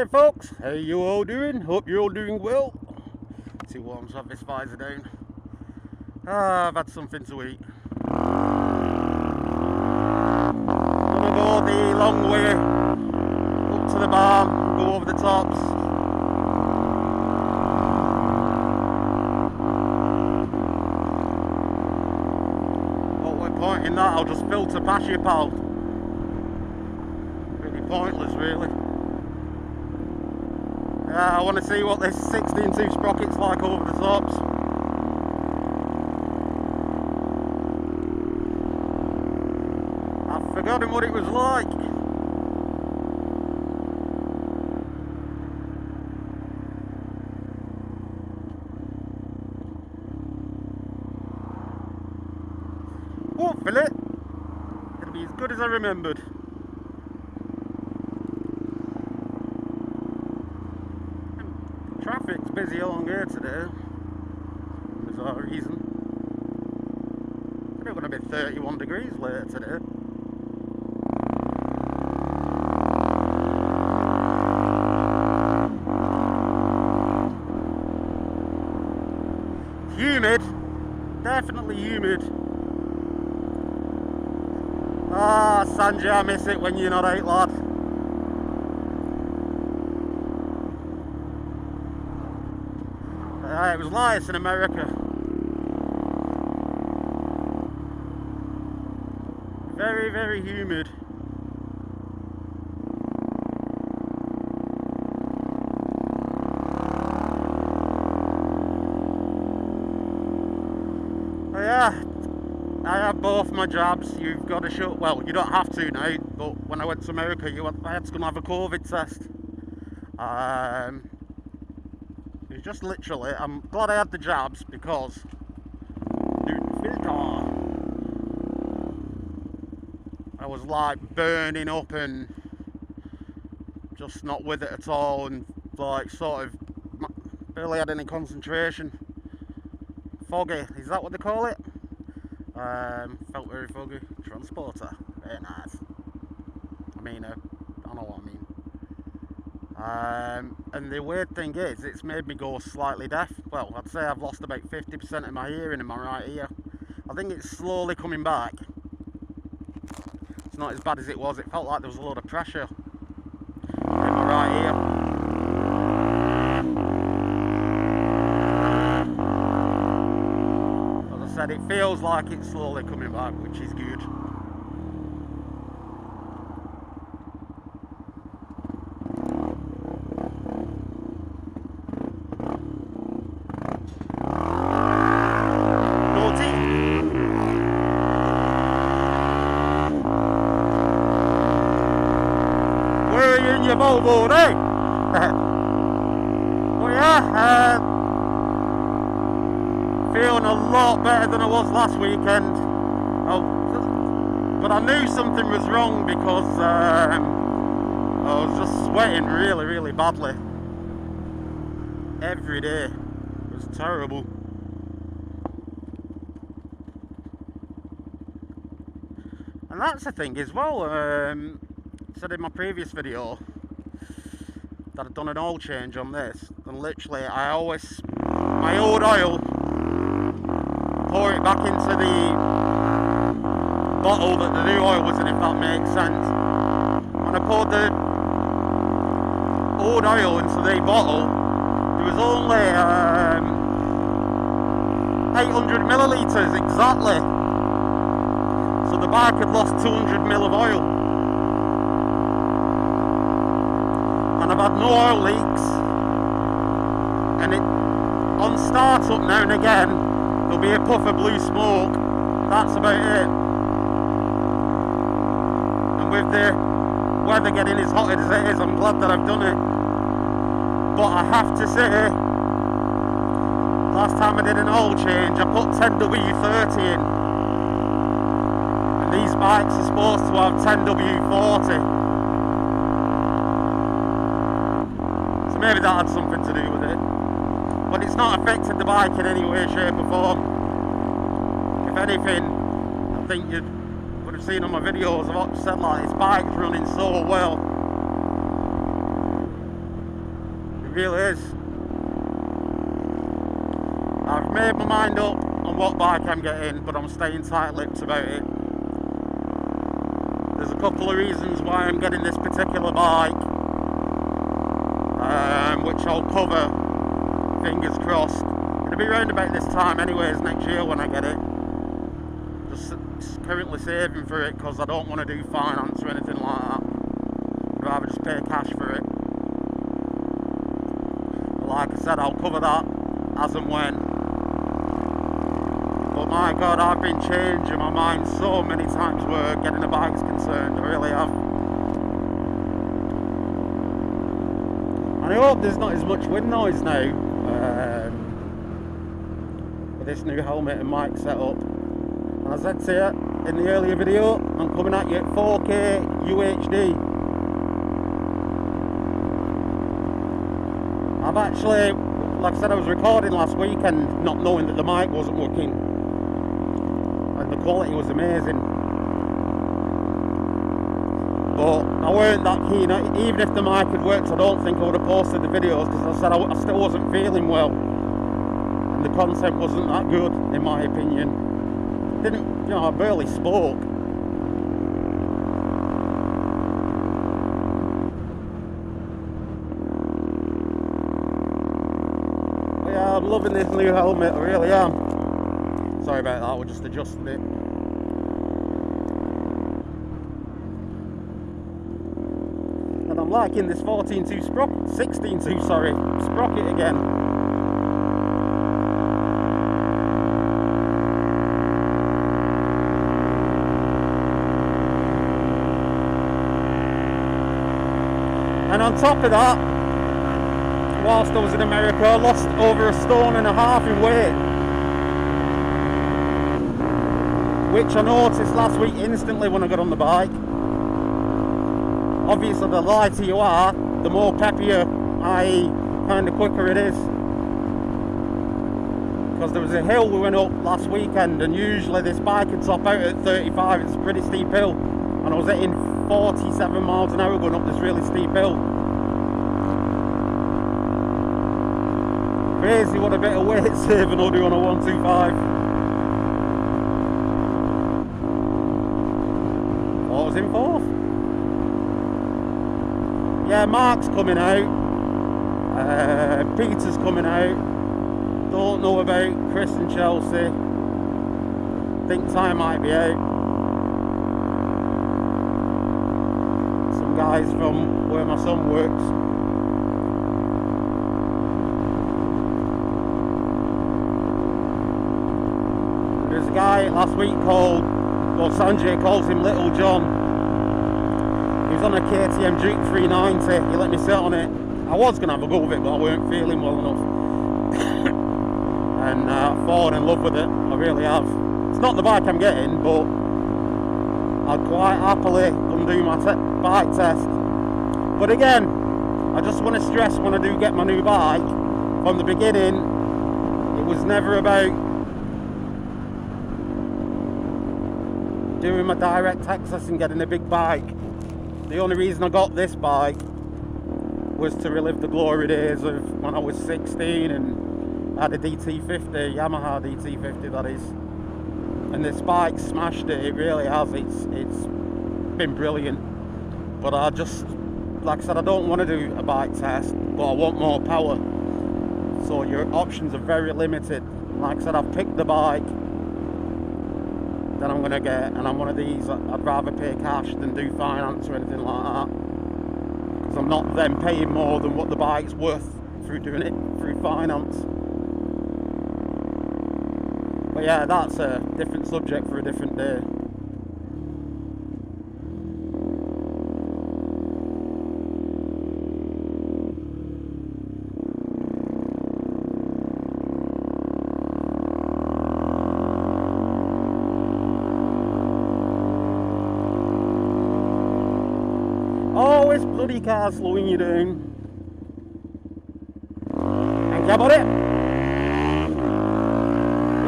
Hey folks, how you all doing? Hope you're all doing well. Too warm to have this visor down. I've had something to eat. Gonna go the long way up to the barn, go over the tops. What we're pointing that, I'll just filter past you, pal. Pretty pointless, really. I want to see what this 16-tooth sprocket's like over the tops. I've forgotten what it was like. Hopefully, it'll be as good as I remembered. Traffic's busy along here today, for bizarre reason. It's going to be 31 degrees later today. Humid, definitely humid. Ah, Sanjay, I miss it when you're not out, lad. It was lice in America. Very, very humid. Oh yeah, I had both my jabs. You've got to show, well, you don't have to now, but when I went to America, I had to go and have a COVID test. It's just literally, I'm glad I had the jabs because I was like burning up and just not with it at all, and like sort of barely had any concentration. Foggy, is that what they call it? Felt very foggy. Transporter, very nice. I mean, I know what I mean. And the weird thing is, it's made me go slightly deaf. Well, I'd say I've lost about 50% of my hearing in my right ear. I think it's slowly coming back. It's not as bad as it was. It felt like there was a lot of pressure in my right ear. As I said, it feels like it's slowly coming back, which is good. Volvo, eh? Well, yeah, feeling a lot better than I was last weekend. But I knew something was wrong because I was just sweating really, really badly every day. It was terrible. And that's the thing as well. I said in my previous video that I'd done an oil change on this, and literally my old oil, pour it back into the bottle that the new oil was in, if that makes sense. When I poured the old oil into the bottle, there was only 800 millilitres exactly, so the bike had lost 200 ml of oil. I've had no oil leaks, and on start up now and again there'll be a puff of blue smoke. That's about it. And with the weather getting as hot as it is, I'm glad that I've done it. But I have to say, last time I did an oil change I put 10W30 in, and these bikes are supposed to have 10W40. Maybe that had something to do with it, but it's not affected the bike in any way, shape or form. If anything, I think you would have seen on my videos, I've said like this bike's running so well. really is. I've made my mind up on what bike I'm getting, but I'm staying tight-lipped about it. There's a couple of reasons why I'm getting this particular bike, which I'll cover, fingers crossed. It'll be around about this time anyways next year when I get it. Just currently saving for it because I don't want to do finance or anything like that. I'd rather just pay cash for it. But like I said, I'll cover that as and when. But my God, I've been changing my mind so many times where getting a bike's concerned. I really have. And I hope there's not as much wind noise now with this new helmet and mic setup. And as I said to you in the earlier video, I'm coming at you at 4K UHD. I've actually, like I said, I was recording last weekend not knowing that the mic wasn't working. And the quality was amazing. But I weren't that keen. Even if the mic had worked, I don't think I would have posted the videos because I said I still wasn't feeling well. And the content wasn't that good, in my opinion. I barely spoke. But yeah, I'm loving this new helmet, I really am. Sorry about that, we're just adjusting it. And I'm liking this 16.2 sprocket again. And on top of that, whilst I was in America, I lost over 1.5 stone in weight. Which I noticed last week instantly when I got on the bike. Obviously the lighter you are, the more peppier, i.e. kind of quicker it is. Because there was a hill we went up last weekend and usually this bike would top out at 35, it's a pretty steep hill. And I was hitting 47 miles an hour going up this really steep hill. Crazy what a bit of weight saving will do on a 125. What was in 4th? Yeah, Mark's coming out. Peter's coming out. Don't know about Chris and Chelsea. Think Ty might be out. Some guys from where my son works. There's a guy last week called, well, Sanjay calls him Little John. He was on a KTM Duke 390. He let me sit on it. I was going to have a go with it, but I weren't feeling well enough. And I've fallen in love with it. I really have. It's not the bike I'm getting, but I'd quite happily go and do my bike test. But again, I just want to stress when I do get my new bike, from the beginning, it was never about doing my direct access and getting a big bike. The only reason I got this bike was to relive the glory days of when I was 16 and had a DT50, Yamaha DT50 that is. And this bike smashed it, it really has, it's been brilliant. But I just, like I said, I don't want to do a bike test, but I want more power. So your options are very limited. Like I said, I've picked the bike that I'm going to get, and I'm one of these, I'd rather pay cash than do finance or anything like that. Because I'm not then paying more than what the bike's worth through doing it through finance. But yeah, that's a different subject for a different day. Oh, it's bloody car slowing you down. Thank you, buddy.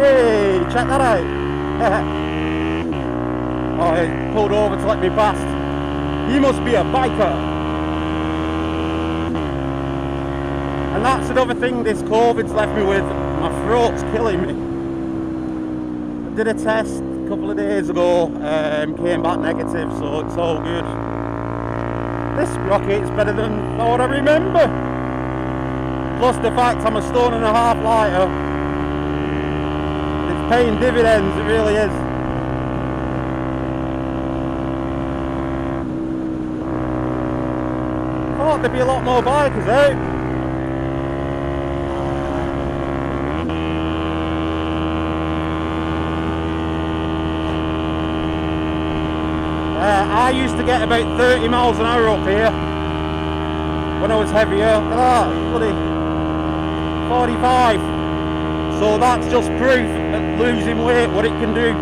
Hey, check that out. Oh, he pulled over to let me past. He must be a biker. And that's another thing this COVID's left me with. My throat's killing me. I did a test a couple of days ago, came back negative, so it's all good. This sprocket's better than what I remember. Plus the fact I'm a stone and a half lighter. It's paying dividends, it really is. I thought there'd be a lot more bikers out. I used to get about 30 miles an hour up here when I was heavier. Look at that, bloody 45. So that's just proof that losing weight, what it can do.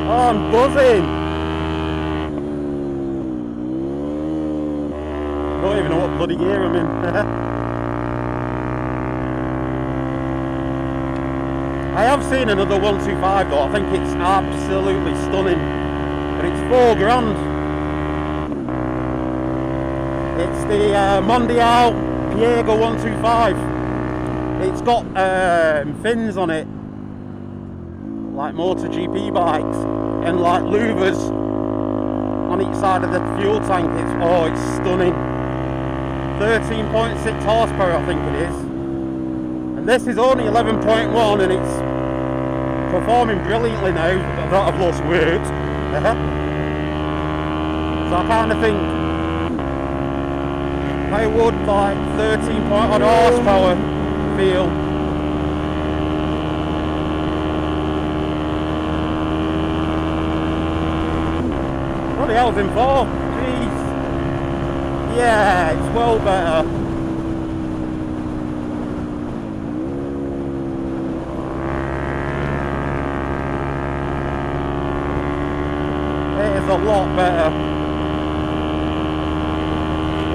Oh, I'm buzzing. Don't even know what bloody gear I'm in. I have seen another 125 though. I think it's absolutely stunning. But it's £4 grand. It's the Mondial Piega 125. It's got fins on it, like MotoGP bikes, and like louvers on each side of the fuel tank. It's stunning. 13.6 horsepower, I think it is. And this is only 11.1, and it's performing brilliantly now that I've lost weight. So I kind of think I would like 13.1 horsepower feel. What the hell's in for? Jeez. Yeah, it's well better. It is a lot better.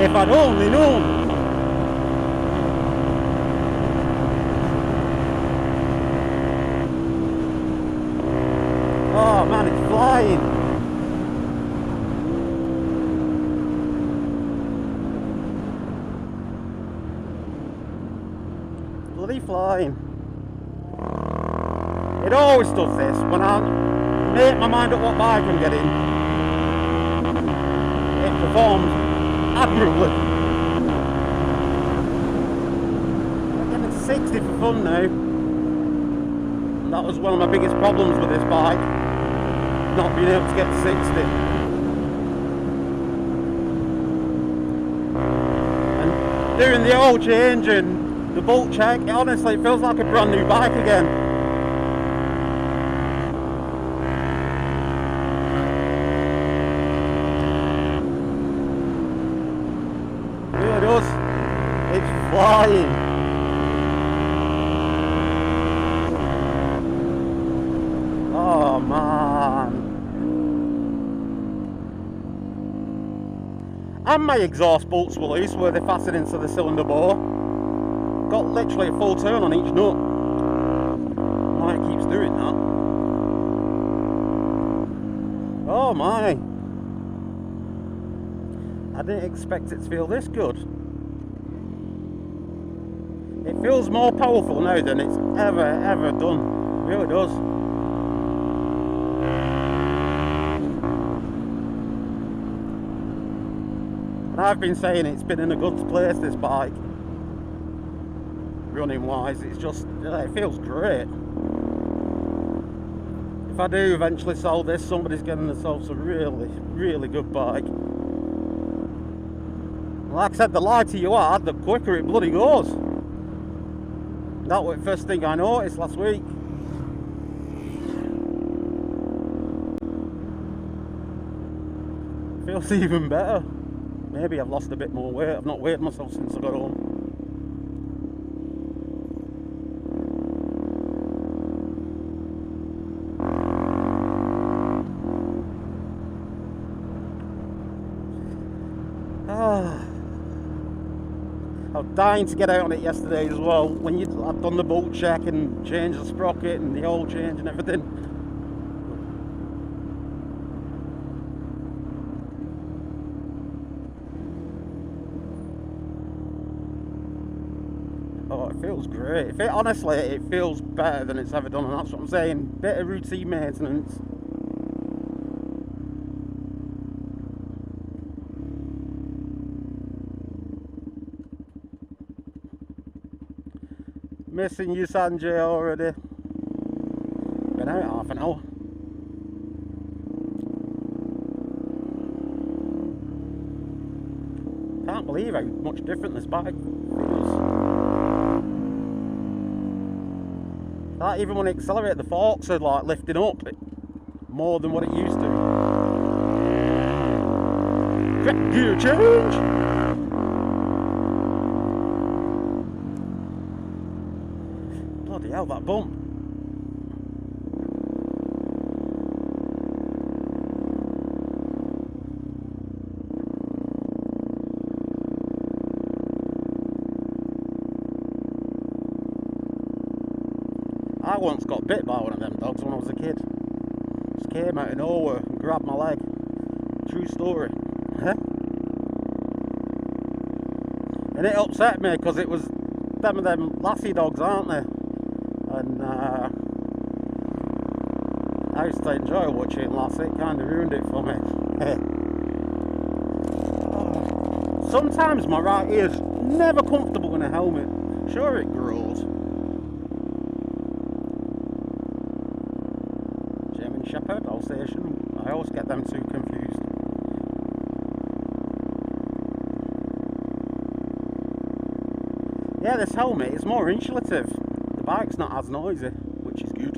If I'd only known. Oh man, it's flying. Bloody flying. It always does this when I make my mind up what bike I'm getting. It performs admirably. I'm getting 60 for fun now. And that was one of my biggest problems with this bike. Not being able to get to 60. And doing the oil change and the bolt check, honestly it feels like a brand new bike again. It really does. It's flying. Oh man. And my exhaust bolts were loose where they fastened into the cylinder bore. Got literally a full turn on each nut. Why it keeps doing that. Oh my. I didn't expect it to feel this good. It feels more powerful now than it's ever done. It really does. And I've been saying it's been in a good place, this bike. Running wise, it's just, it feels great. If I do eventually sell this, somebody's getting themselves a really good bike. Like I said, the lighter you are, the quicker it bloody goes. That was the first thing I noticed last week. Feels even better. Maybe I've lost a bit more weight. I've not weighed myself since I got home. I was dying to get out on it yesterday as well. When I'd done the bolt check and changed the sprocket and the oil change and everything. it feels great. Honestly, it feels better than it's ever done, and that's what I'm saying. Bit of routine maintenance. Missing you, Sanjay, already. Been out half an hour. Can't believe how much different this bike feels. Like, even when it accelerated, the forks are like lifting up more than what it used to. Gear change! Bloody hell, that bump. I once got bit by one of them dogs when I was a kid. Just came out of nowhere and grabbed my leg. True story. And it upset me because it was them lassie dogs, aren't they? And I used to enjoy watching lassie. It kind of ruined it for me. Sometimes my right ear's never comfortable in a helmet. Sure, it grows. German Shepherd, Alsatian. I always get them two confused. Yeah, this helmet is more insulative. The bike's not as noisy, which is good.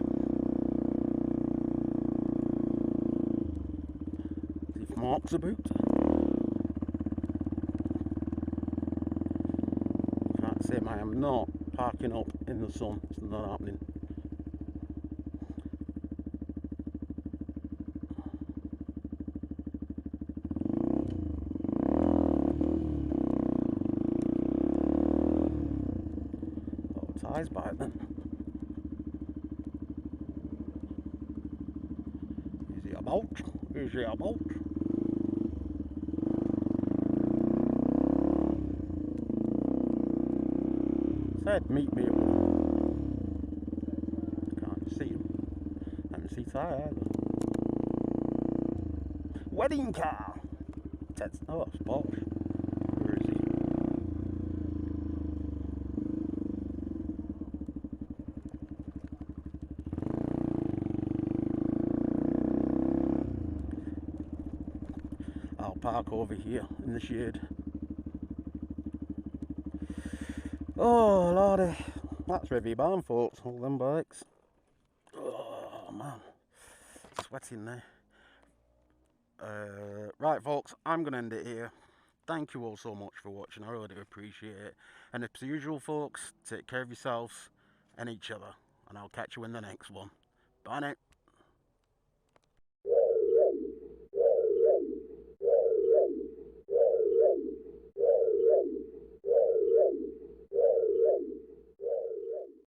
See if Mark's about. Trying to say I am not parking up in the sun. It's not happening. Tyres by it then. Is he about? Is he about? Said meet me at can't see him. I haven't seen tyre either. Wedding car! Oh, it's Porsche. Where is he? I'll park over here in the shade. Oh lordy, that's Revy Barn, folks, all them bikes. Oh man, sweating there. Right folks, I'm going to end it here. Thank you all so much for watching, I really do appreciate it. And as usual folks, take care of yourselves and each other. And I'll catch you in the next one. Bye now.